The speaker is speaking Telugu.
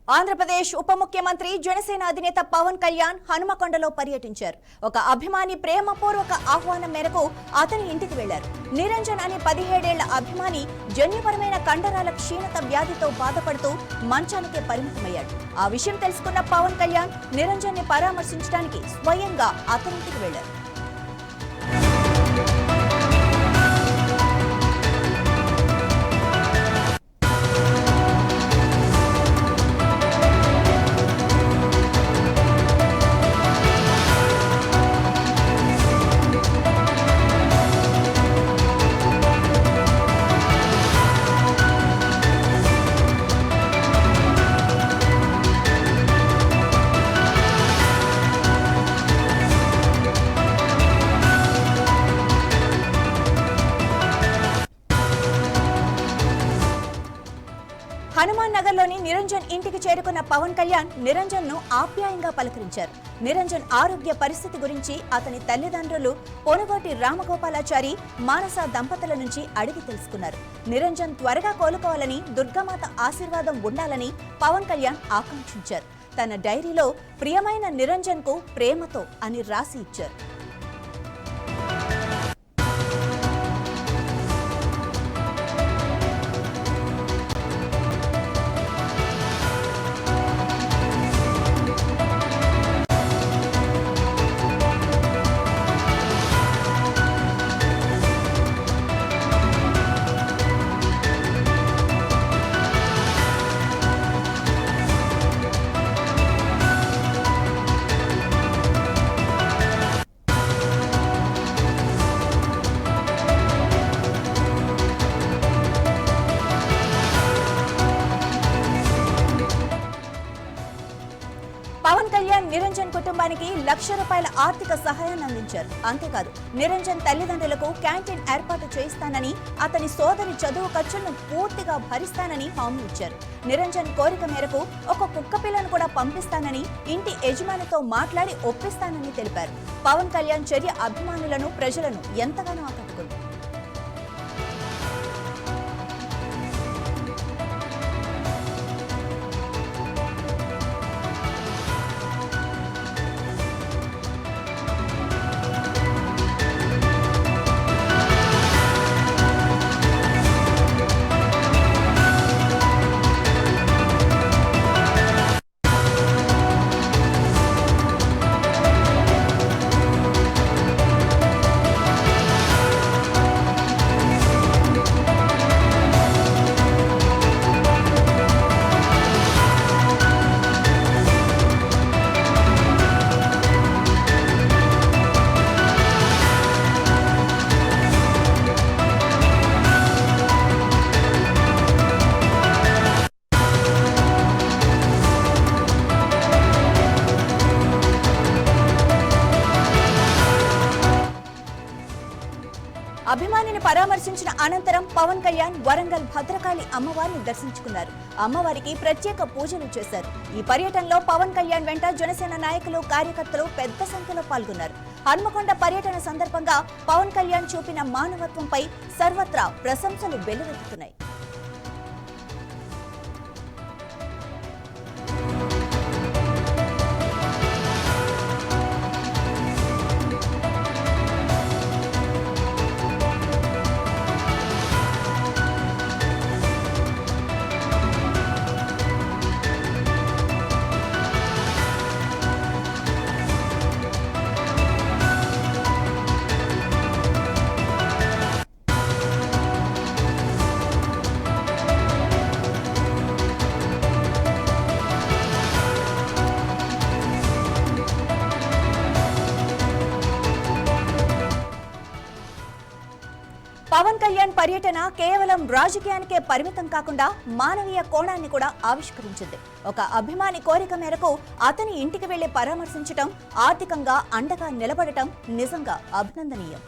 ఆంధ్రప్రదేశ్ ఉప ముఖ్యమంత్రి జనసేన అధినేత పవన్ కళ్యాణ్ హనుమకొండలో పర్యటించారు. ఒక అభిమాని ప్రేమపూర్వక ఆహ్వానం మేరకు అతని ఇంటికి వెళ్లారు. నిరంజన్ అనే 17 ఏళ్ల అభిమాని జన్యుపరమైన కండరాల క్షీణత వ్యాధితో బాధపడుతూ మంచానికే పరిమితమయ్యాడు. ఆ విషయం తెలుసుకున్న పవన్ కళ్యాణ్ నిరంజన్ ని పరామర్శించడానికి స్వయంగా అతని ఇంటికి వెళ్లారు. హనుమాన్ నగర్లోని నిరంజన్ ఇంటికి చేరుకున్న పవన్ కళ్యాణ్ నిరంజన్ ను ఆప్యాయంగా పలకరించారు. నిరంజన్ ఆరోగ్య పరిస్థితి గురించి అతని తల్లిదండ్రులు పొనుగోటి రామగోపాలాచారి, మానస దంపతుల నుంచి అడిగి తెలుసుకున్నారు. నిరంజన్ త్వరగా కోలుకోవాలని, దుర్గామాత ఆశీర్వాదం ఉండాలని పవన్ కళ్యాణ్ ఆకాంక్షించారు. తన డైరీలో ప్రియమైన నిరంజన్ కు ప్రేమతో అని రాసి ఇచ్చారు. పవన్ కళ్యాణ్ నిరంజన్ కుటుంబానికి ₹1,00,000 ఆర్థిక సహాయాన్ని అందించారు. అంతేకాదు, నిరంజన్ తల్లిదండ్రులకు క్యాంటీన్ ఏర్పాటు చేయిస్తానని, అతని సోదరి చదువు ఖర్చులను పూర్తిగా భరిస్తానని హామీ ఇచ్చారు. నిరంజన్ కోరిక మేరకు ఒక కుక్క పిల్లను కూడా పంపిస్తానని, ఇంటి యజమానితో మాట్లాడి ఒప్పిస్తానని తెలిపారు. పవన్ కళ్యాణ్ చర్య అభిమానులను, ప్రజలను ఎంతగానో ఆకట్టుకుంది. అభిమానిని పరామర్శించిన అనంతరం పవన్ కళ్యాణ్ వరంగల్ భద్రకాళి అమ్మవారిని దర్శించుకున్నారు. అమ్మవారికి ప్రత్యేక పూజలు చేశారు. ఈ పర్యటనలో పవన్ కళ్యాణ్ వెంట జనసేన నాయకులు, కార్యకర్తలు పెద్ద సంఖ్యలో పాల్గొన్నారు. హన్మకొండ పర్యటన సందర్భంగా పవన్ కళ్యాణ్ చూపిన మానవత్వంపై సర్వత్రా ప్రశంసలు వెల్లువెత్తుతున్నాయి. పవన్ కళ్యాణ్ పర్యటన కేవలం రాజకీయానికే పరిమితం కాకుండా మానవీయ కోణాన్ని కూడా ఆవిష్కరించింది. ఒక అభిమాని కోరిక మేరకు అతని ఇంటికి వెళ్లి పరామర్శించటం, ఆర్థికంగా అండగా నిలబడటం నిజంగా అభినందనీయం.